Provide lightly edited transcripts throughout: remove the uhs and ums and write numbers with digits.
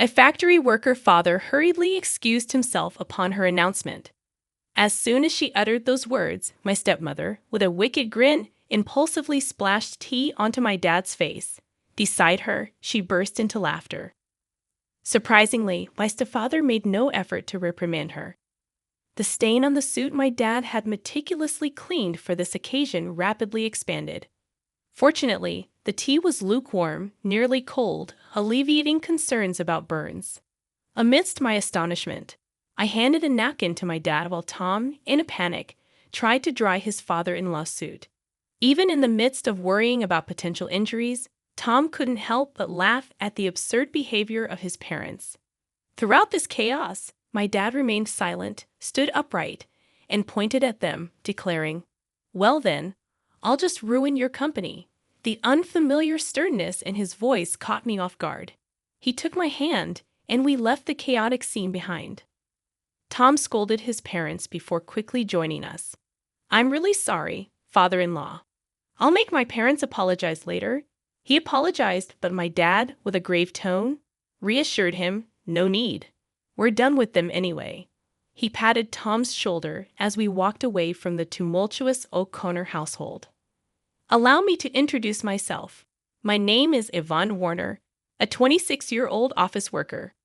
A factory worker father hurriedly excused himself upon her announcement. As soon as she uttered those words, my stepmother, with a wicked grin, impulsively splashed tea onto my dad's face. Beside her, she burst into laughter. Surprisingly, my stepfather made no effort to reprimand her. The stain on the suit my dad had meticulously cleaned for this occasion rapidly expanded. Fortunately, the tea was lukewarm, nearly cold, alleviating concerns about burns. Amidst my astonishment, I handed a napkin to my dad while Tom, in a panic, tried to dry his father-in-law's suit. Even in the midst of worrying about potential injuries, Tom couldn't help but laugh at the absurd behavior of his parents. Throughout this chaos, my dad remained silent, stood upright, and pointed at them, declaring, "Well then, I'll just ruin your company." The unfamiliar sternness in his voice caught me off guard. He took my hand, and we left the chaotic scene behind. Tom scolded his parents before quickly joining us. "I'm really sorry, father-in-law. I'll make my parents apologize later." He apologized, but my dad, with a grave tone, reassured him, "No need. We're done with them anyway." He patted Tom's shoulder as we walked away from the tumultuous O'Connor household. Allow me to introduce myself. My name is Yvonne Warner, a 26-year-old office worker.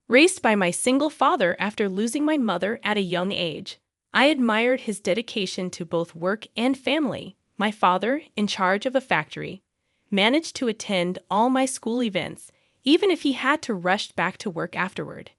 Raised by my single father after losing my mother at a young age, I admired his dedication to both work and family. My father, in charge of a factory, managed to attend all my school events, even if he had to rush back to work afterward.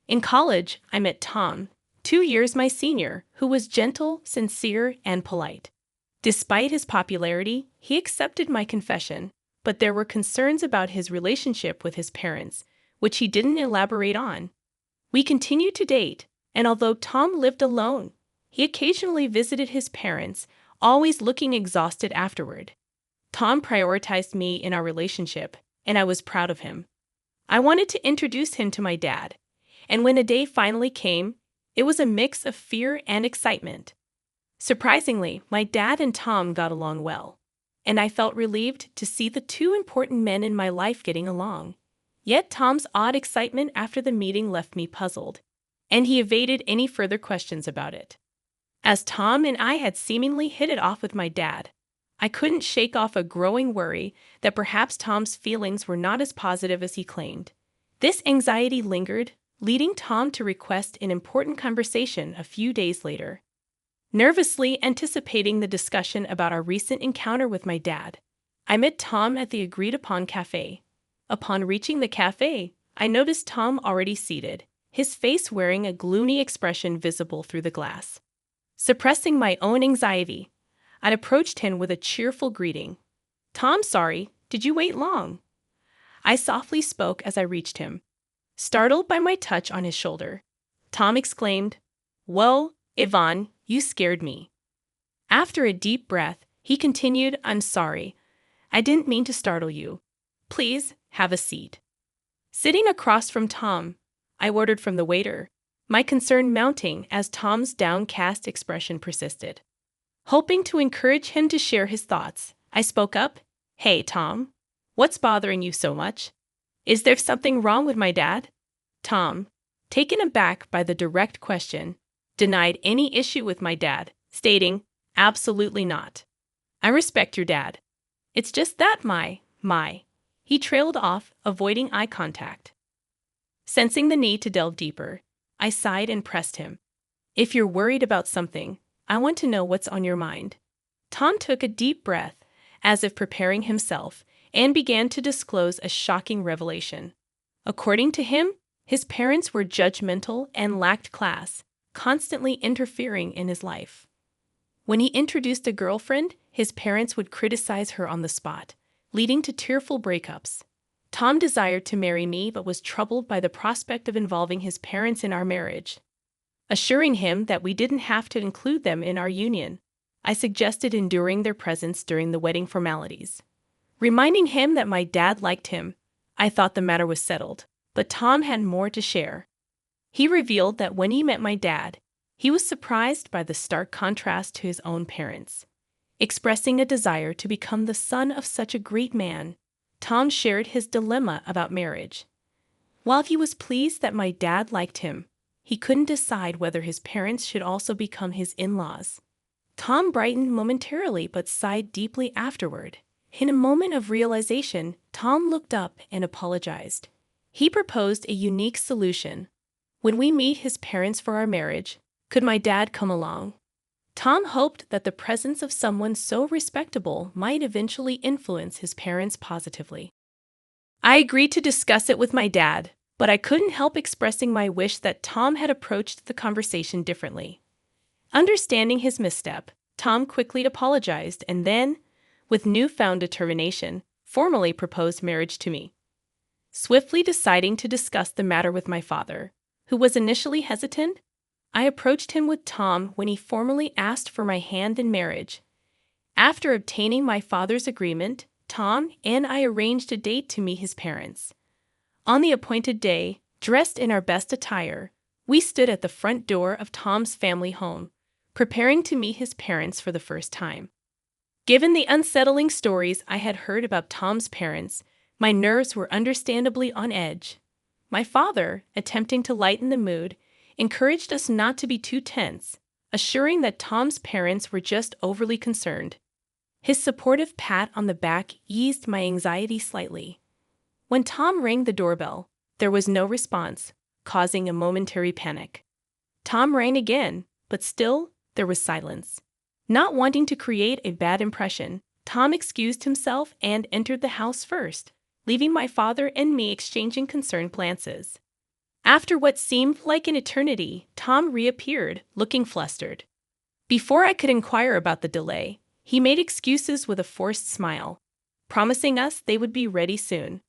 In college, I met Tom, 2 years my senior, who was gentle, sincere, and polite. Despite his popularity, he accepted my confession, but there were concerns about his relationship with his parents, which he didn't elaborate on. We continued to date, and although Tom lived alone, he occasionally visited his parents, always looking exhausted afterward. Tom prioritized me in our relationship, and I was proud of him. I wanted to introduce him to my dad, and when a day finally came, it was a mix of fear and excitement. Surprisingly, my dad and Tom got along well, and I felt relieved to see the two important men in my life getting along. Yet Tom's odd excitement after the meeting left me puzzled, and he evaded any further questions about it. As Tom and I had seemingly hit it off with my dad, I couldn't shake off a growing worry that perhaps Tom's feelings were not as positive as he claimed. This anxiety lingered, leading Tom to request an important conversation a few days later. Nervously anticipating the discussion about our recent encounter with my dad, I met Tom at the agreed-upon cafe. Upon reaching the cafe, I noticed Tom already seated, his face wearing a gloomy expression visible through the glass. Suppressing my own anxiety, I approached him with a cheerful greeting. "Tom, sorry, did you wait long?" I softly spoke as I reached him. Startled by my touch on his shoulder, Tom exclaimed, "Well, Yvonne, you scared me." After a deep breath, he continued, "I'm sorry. I didn't mean to startle you. Please, have a seat." Sitting across from Tom, I ordered from the waiter, my concern mounting as Tom's downcast expression persisted. Hoping to encourage him to share his thoughts, I spoke up, "Hey, Tom, what's bothering you so much? Is there something wrong with my dad?" Tom, taken aback by the direct question, denied any issue with my dad, stating, "Absolutely not. I respect your dad. It's just that my. He trailed off, avoiding eye contact. Sensing the need to delve deeper, I sighed and pressed him. "If you're worried about something, I want to know what's on your mind." Tom took a deep breath, as if preparing himself, and began to disclose a shocking revelation. According to him, his parents were judgmental and lacked class, constantly interfering in his life. When he introduced a girlfriend, his parents would criticize her on the spot, leading to tearful breakups. Tom desired to marry me but was troubled by the prospect of involving his parents in our marriage. Assuring him that we didn't have to include them in our union, I suggested enduring their presence during the wedding formalities. Reminding him that my dad liked him, I thought the matter was settled, but Tom had more to share. He revealed that when he met my dad, he was surprised by the stark contrast to his own parents. Expressing a desire to become the son of such a great man, Tom shared his dilemma about marriage. While he was pleased that my dad liked him, he couldn't decide whether his parents should also become his in-laws. Tom brightened momentarily but sighed deeply afterward. In a moment of realization, Tom looked up and apologized. He proposed a unique solution. When we meet his parents for our marriage, could my dad come along? Tom hoped that the presence of someone so respectable might eventually influence his parents positively. I agreed to discuss it with my dad, but I couldn't help expressing my wish that Tom had approached the conversation differently. Understanding his misstep, Tom quickly apologized and then, with newfound determination, formally proposed marriage to me. Swiftly deciding to discuss the matter with my father, who was initially hesitant, I approached him with Tom when he formally asked for my hand in marriage. After obtaining my father's agreement, Tom and I arranged a date to meet his parents. On the appointed day, dressed in our best attire, we stood at the front door of Tom's family home, preparing to meet his parents for the first time. Given the unsettling stories I had heard about Tom's parents, my nerves were understandably on edge. My father, attempting to lighten the mood, encouraged us not to be too tense, assuring that Tom's parents were just overly concerned. His supportive pat on the back eased my anxiety slightly. When Tom rang the doorbell, there was no response, causing a momentary panic. Tom rang again, but still, there was silence. Not wanting to create a bad impression, Tom excused himself and entered the house first, leaving my father and me exchanging concerned glances. After what seemed like an eternity, Tom reappeared, looking flustered. Before I could inquire about the delay, he made excuses with a forced smile, promising us they would be ready soon.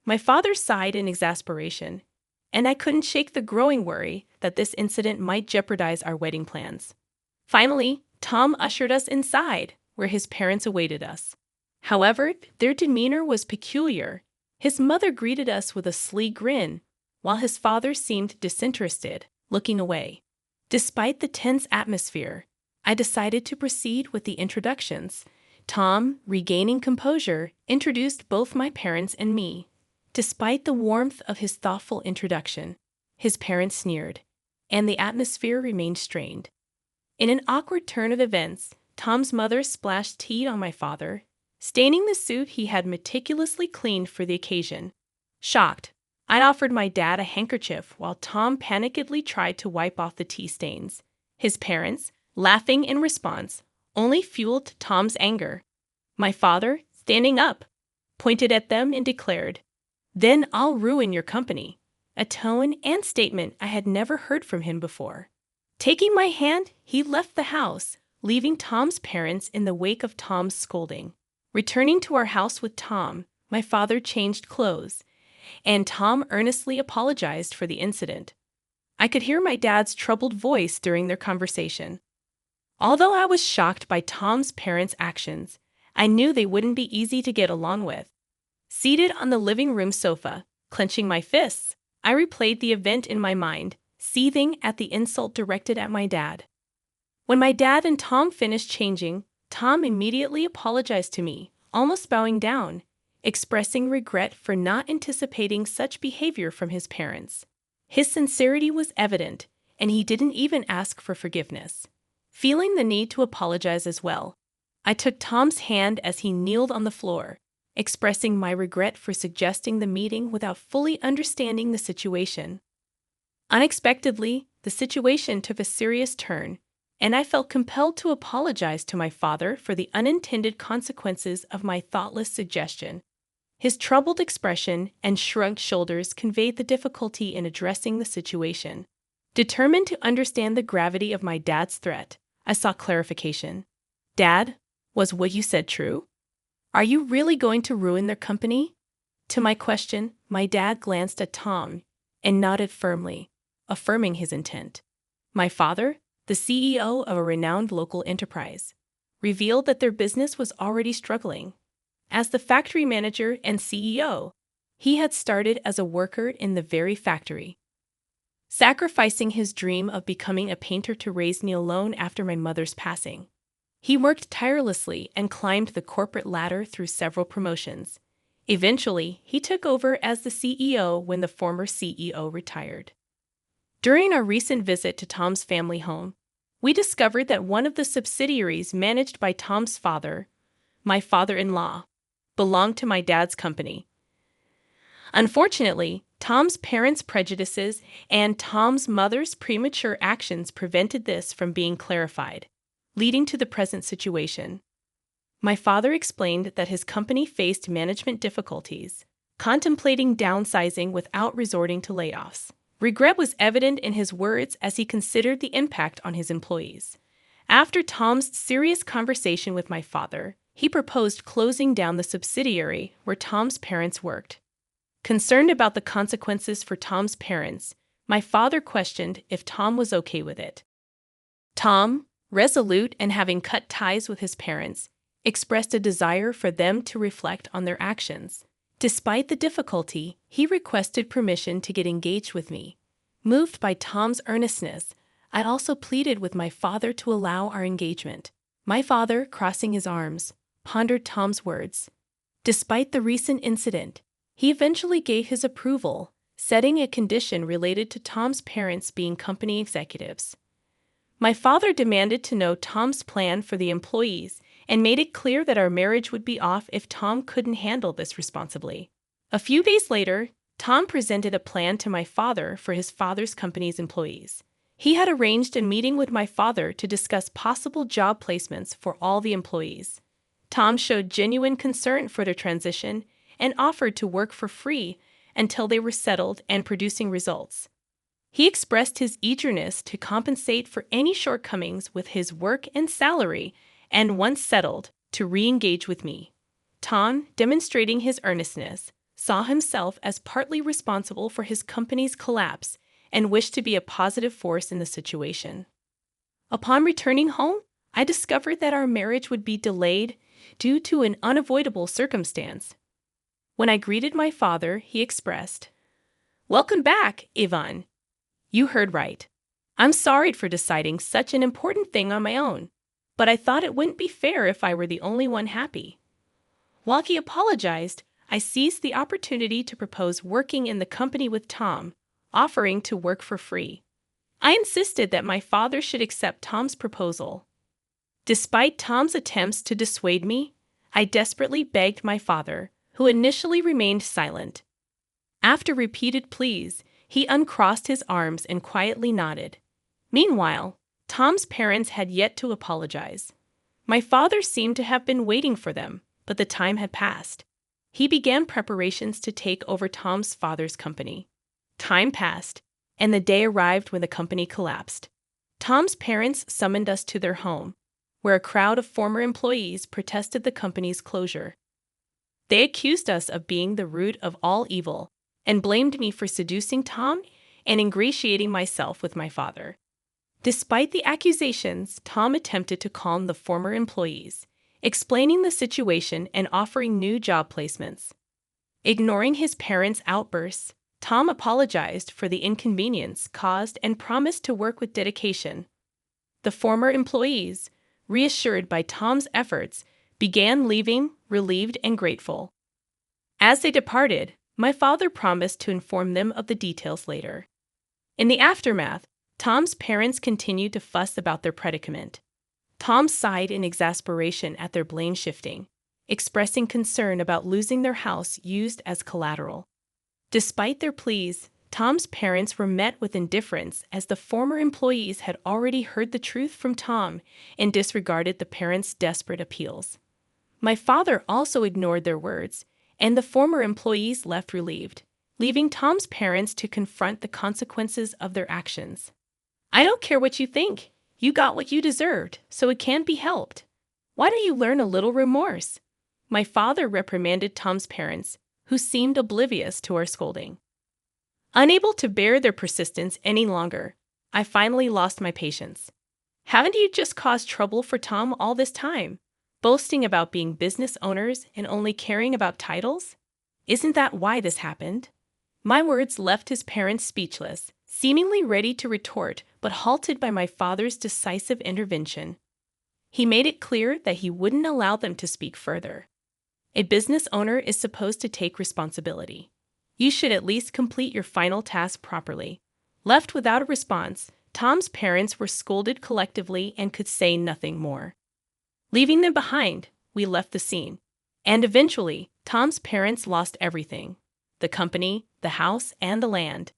My father sighed in exasperation, and I couldn't shake the growing worry that this incident might jeopardize our wedding plans. Finally, Tom ushered us inside, where his parents awaited us. However, their demeanor was peculiar. His mother greeted us with a sly grin, while his father seemed disinterested, looking away. Despite the tense atmosphere, I decided to proceed with the introductions. Tom, regaining composure, introduced both my parents and me. Despite the warmth of his thoughtful introduction, his parents sneered, and the atmosphere remained strained. In an awkward turn of events, Tom's mother splashed tea on my father, staining the suit he had meticulously cleaned for the occasion. Shocked, I offered my dad a handkerchief while Tom panickedly tried to wipe off the tea stains. His parents, laughing in response, only fueled Tom's anger. My father, standing up, pointed at them and declared, "Then I'll ruin your company," a tone and statement I had never heard from him before. Taking my hand, he left the house, leaving Tom's parents in the wake of Tom's scolding. Returning to our house with Tom, my father changed clothes, and Tom earnestly apologized for the incident. I could hear my dad's troubled voice during their conversation. Although I was shocked by Tom's parents' actions, I knew they wouldn't be easy to get along with. Seated on the living room sofa, clenching my fists, I replayed the event in my mind, seething at the insult directed at my dad. When my dad and Tom finished changing, Tom immediately apologized to me, almost bowing down, expressing regret for not anticipating such behavior from his parents. His sincerity was evident, and he didn't even ask for forgiveness. Feeling the need to apologize as well, I took Tom's hand as he kneeled on the floor, expressing my regret for suggesting the meeting without fully understanding the situation. Unexpectedly, the situation took a serious turn, and I felt compelled to apologize to my father for the unintended consequences of my thoughtless suggestion. His troubled expression and shrugged shoulders conveyed the difficulty in addressing the situation. Determined to understand the gravity of my dad's threat, I sought clarification. "Dad, was what you said true? Are you really going to ruin their company?" To my question, my dad glanced at Tom and nodded firmly, affirming his intent. My father, the CEO of a renowned local enterprise, revealed that their business was already struggling. As the factory manager and CEO, he had started as a worker in the very factory, sacrificing his dream of becoming a painter to raise me alone after my mother's passing. He worked tirelessly and climbed the corporate ladder through several promotions, Eventually, he took over as the CEO when the former CEO retired. During our recent visit to Tom's family home, we discovered that one of the subsidiaries managed by Tom's father, my father-in-law, belonged to my dad's company. Unfortunately, Tom's parents' prejudices and Tom's mother's premature actions prevented this from being clarified, leading to the present situation. My father explained that his company faced management difficulties, contemplating downsizing without resorting to layoffs. Regret was evident in his words as he considered the impact on his employees. After Tom's serious conversation with my father, he proposed closing down the subsidiary where Tom's parents worked. Concerned about the consequences for Tom's parents, my father questioned if Tom was okay with it. Tom, resolute and having cut ties with his parents, expressed a desire for them to reflect on their actions. Despite the difficulty, he requested permission to get engaged with me. Moved by Tom's earnestness, I also pleaded with my father to allow our engagement. My father, crossing his arms, pondered Tom's words. Despite the recent incident, he eventually gave his approval, setting a condition related to Tom's parents being company executives. My father demanded to know Tom's plan for the employees and made it clear that our marriage would be off if Tom couldn't handle this responsibly. A few days later, Tom presented a plan to my father for his father's company's employees. He had arranged a meeting with my father to discuss possible job placements for all the employees. Tom showed genuine concern for their transition and offered to work for free until they were settled and producing results. He expressed his eagerness to compensate for any shortcomings with his work and salary, and once settled, to re-engage with me. Tom, demonstrating his earnestness, saw himself as partly responsible for his company's collapse and wished to be a positive force in the situation. Upon returning home, I discovered that our marriage would be delayed due to an unavoidable circumstance. When I greeted my father, he expressed, "Welcome back, Ivan. You heard right. I'm sorry for deciding such an important thing on my own, but I thought it wouldn't be fair if I were the only one happy." While he apologized, I seized the opportunity to propose working in the company with Tom, offering to work for free. I insisted that my father should accept Tom's proposal. Despite Tom's attempts to dissuade me, I desperately begged my father, who initially remained silent. After repeated pleas, he uncrossed his arms and quietly nodded. Meanwhile, Tom's parents had yet to apologize. My father seemed to have been waiting for them, but the time had passed. He began preparations to take over Tom's father's company. Time passed, and the day arrived when the company collapsed. Tom's parents summoned us to their home, where a crowd of former employees protested the company's closure. They accused us of being the root of all evil and blamed me for seducing Tom and ingratiating myself with my father. Despite the accusations, Tom attempted to calm the former employees, explaining the situation and offering new job placements. Ignoring his parents' outbursts, Tom apologized for the inconvenience caused and promised to work with dedication. The former employees, reassured by Tom's efforts, began leaving, relieved and grateful. As they departed, my father promised to inform them of the details later. In the aftermath, Tom's parents continued to fuss about their predicament. Tom sighed in exasperation at their blame shifting, expressing concern about losing their house used as collateral. Despite their pleas, Tom's parents were met with indifference as the former employees had already heard the truth from Tom and disregarded the parents' desperate appeals. My father also ignored their words, and the former employees left relieved, leaving Tom's parents to confront the consequences of their actions. "I don't care what you think. You got what you deserved, so it can't be helped. Why don't you learn a little remorse?" My father reprimanded Tom's parents, who seemed oblivious to our scolding. Unable to bear their persistence any longer, I finally lost my patience. "Haven't you just caused trouble for Tom all this time, boasting about being business owners and only caring about titles? Isn't that why this happened?" My words left his parents speechless, seemingly ready to retort, but halted by my father's decisive intervention. He made it clear that he wouldn't allow them to speak further. A business owner is supposed to take responsibility. You should at least complete your final task properly. Left without a response, Tom's parents were scolded collectively and could say nothing more. Leaving them behind, we left the scene. And eventually, Tom's parents lost everything: the company, the house, and the land.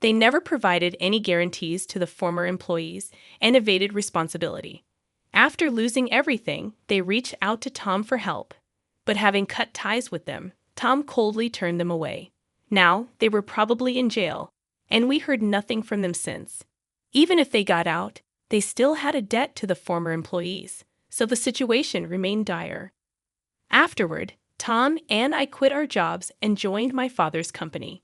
They never provided any guarantees to the former employees and evaded responsibility. After losing everything, they reached out to Tom for help. But having cut ties with them, Tom coldly turned them away. Now, they were probably in jail, and we heard nothing from them since. Even if they got out, they still had a debt to the former employees, so the situation remained dire. Afterward, Tom and I quit our jobs and joined my father's company.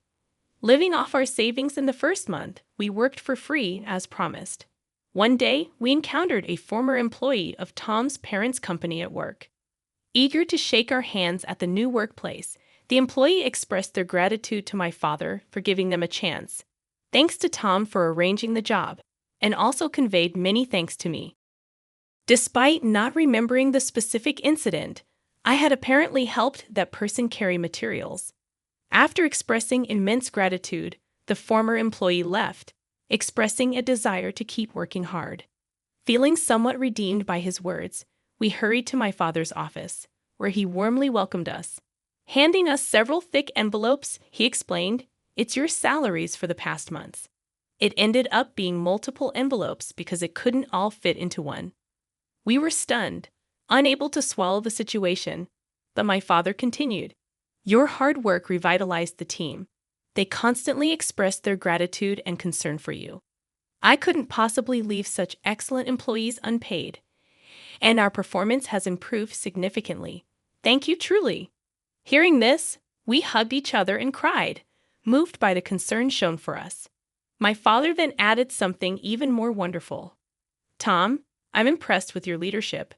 Living off our savings in the first month, we worked for free as promised. One day, we encountered a former employee of Tom's parents' company at work. Eager to shake our hands at the new workplace, the employee expressed their gratitude to my father for giving them a chance. Thanks to Tom for arranging the job, and also conveyed many thanks to me. Despite not remembering the specific incident, I had apparently helped that person carry materials. After expressing immense gratitude, the former employee left, expressing a desire to keep working hard. Feeling somewhat redeemed by his words, we hurried to my father's office, where he warmly welcomed us. Handing us several thick envelopes, he explained, "It's your salaries for the past months." It ended up being multiple envelopes because it couldn't all fit into one. We were stunned, unable to swallow the situation, but my father continued, "Your hard work revitalized the team. They constantly expressed their gratitude and concern for you. I couldn't possibly leave such excellent employees unpaid, and our performance has improved significantly. Thank you truly." Hearing this, we hugged each other and cried, moved by the concern shown for us. My father then added something even more wonderful. "Tom, I'm impressed with your leadership.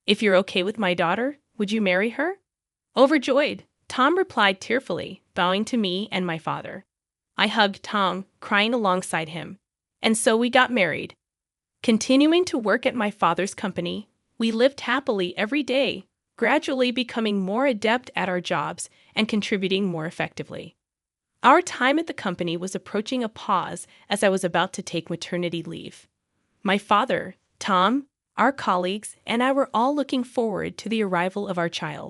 If you're okay with my daughter, would you marry her?" Overjoyed, Tom replied tearfully, bowing to me and my father. I hugged Tom, crying alongside him, and so we got married. Continuing to work at my father's company, we lived happily every day, gradually becoming more adept at our jobs and contributing more effectively. Our time at the company was approaching a pause as I was about to take maternity leave. My father, Tom, our colleagues, and I were all looking forward to the arrival of our child.